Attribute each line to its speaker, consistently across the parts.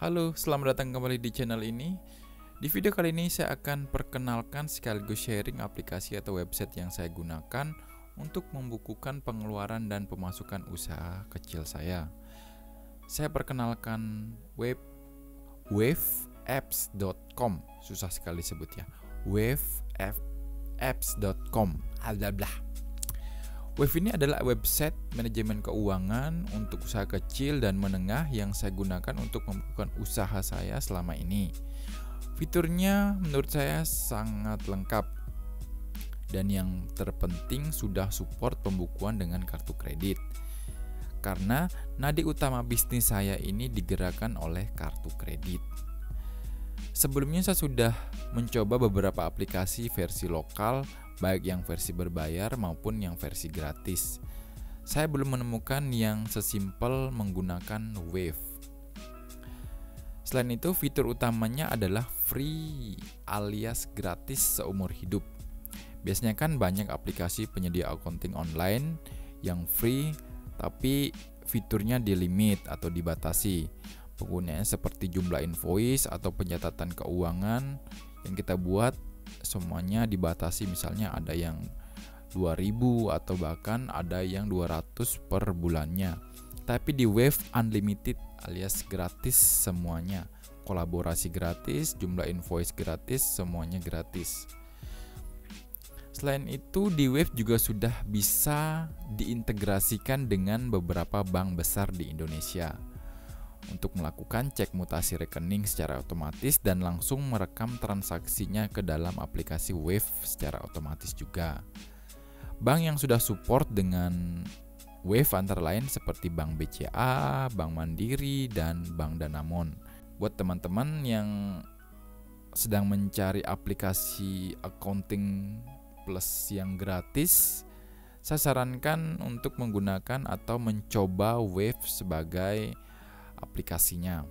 Speaker 1: Halo, selamat datang kembali di channel ini. Di video kali ini saya akan perkenalkan sekaligus sharing aplikasi atau website yang saya gunakan untuk membukukan pengeluaran dan pemasukan usaha kecil saya. Saya perkenalkan waveapps.com. Susah sekali sebut ya. waveapps.com. Wave ini adalah website manajemen keuangan untuk usaha kecil dan menengah yang saya gunakan untuk membukukan usaha saya selama ini. Fiturnya menurut saya sangat lengkap dan yang terpenting sudah support pembukuan dengan kartu kredit. Karena nadi utama bisnis saya ini digerakkan oleh kartu kredit. Sebelumnya saya sudah mencoba beberapa aplikasi versi lokal, baik yang versi berbayar maupun yang versi gratis. Saya belum menemukan yang sesimpel menggunakan Wave. Selain itu, fitur utamanya adalah free alias gratis seumur hidup. Biasanya kan banyak aplikasi penyedia accounting online yang free, tapi fiturnya di limit atau dibatasi. Penggunaannya seperti jumlah invoice atau pencatatan keuangan yang kita buat semuanya dibatasi, misalnya ada yang 2000 atau bahkan ada yang 200 per bulannya. Tapi di Wave Unlimited alias gratis semuanya. Kolaborasi gratis, jumlah invoice gratis, semuanya gratis. Selain itu di Wave juga sudah bisa diintegrasikan dengan beberapa bank besar di Indonesia untuk melakukan cek mutasi rekening secara otomatis dan langsung merekam transaksinya ke dalam aplikasi Wave secara otomatis juga. Bank yang sudah support dengan Wave antara lain seperti Bank BCA, Bank Mandiri, dan Bank Danamon. Buat teman-teman yang sedang mencari aplikasi accounting plus yang gratis, saya sarankan untuk menggunakan atau mencoba Wave sebagai aplikasinya.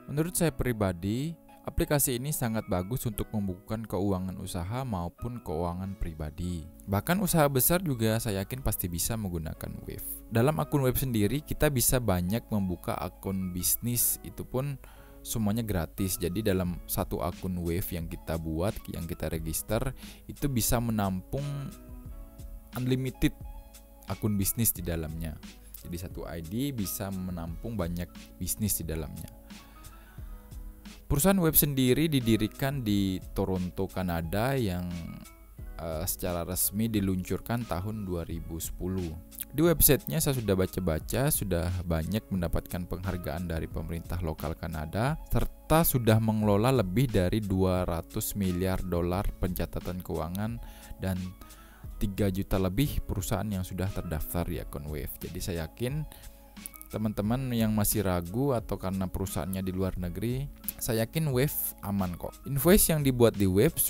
Speaker 1: Menurut saya pribadi, aplikasi ini sangat bagus untuk membukukan keuangan usaha maupun keuangan pribadi. Bahkan usaha besar juga saya yakin pasti bisa menggunakan Wave. Dalam akun Wave sendiri kita bisa banyak membuka akun bisnis, itu pun semuanya gratis. Jadi dalam satu akun Wave yang kita buat, yang kita register, itu bisa menampung unlimited akun bisnis di dalamnya. Jadi satu ID bisa menampung banyak bisnis di dalamnya. Perusahaan Wave sendiri didirikan di Toronto, Kanada yang secara resmi diluncurkan tahun 2010. Di websitenya saya sudah baca-baca, sudah banyak mendapatkan penghargaan dari pemerintah lokal Kanada, serta sudah mengelola lebih dari 200 miliar dolar pencatatan keuangan dan 3 juta lebih perusahaan yang sudah terdaftar di akun Wave. Jadi saya yakin teman-teman yang masih ragu atau karena perusahaannya di luar negeri, saya yakin Wave aman kok. Invoice yang dibuat di Wave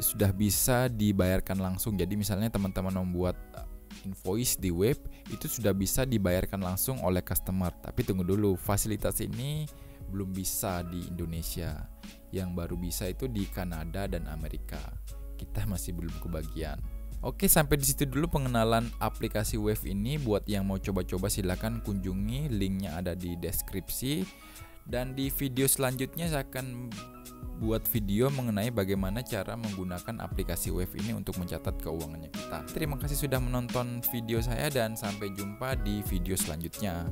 Speaker 1: sudah bisa dibayarkan langsung. Jadi misalnya teman-teman membuat invoice di Wave, itu sudah bisa dibayarkan langsung oleh customer. Tapi tunggu dulu, fasilitas ini belum bisa di Indonesia. Yang baru bisa itu di Kanada dan Amerika. Kita masih belum kebagian. Oke, sampai di situ dulu pengenalan aplikasi Wave ini. Buat yang mau coba-coba silakan kunjungi, linknya ada di deskripsi. Dan di video selanjutnya saya akan buat video mengenai bagaimana cara menggunakan aplikasi Wave ini untuk mencatat keuangannya kita. Terima kasih sudah menonton video saya dan sampai jumpa di video selanjutnya.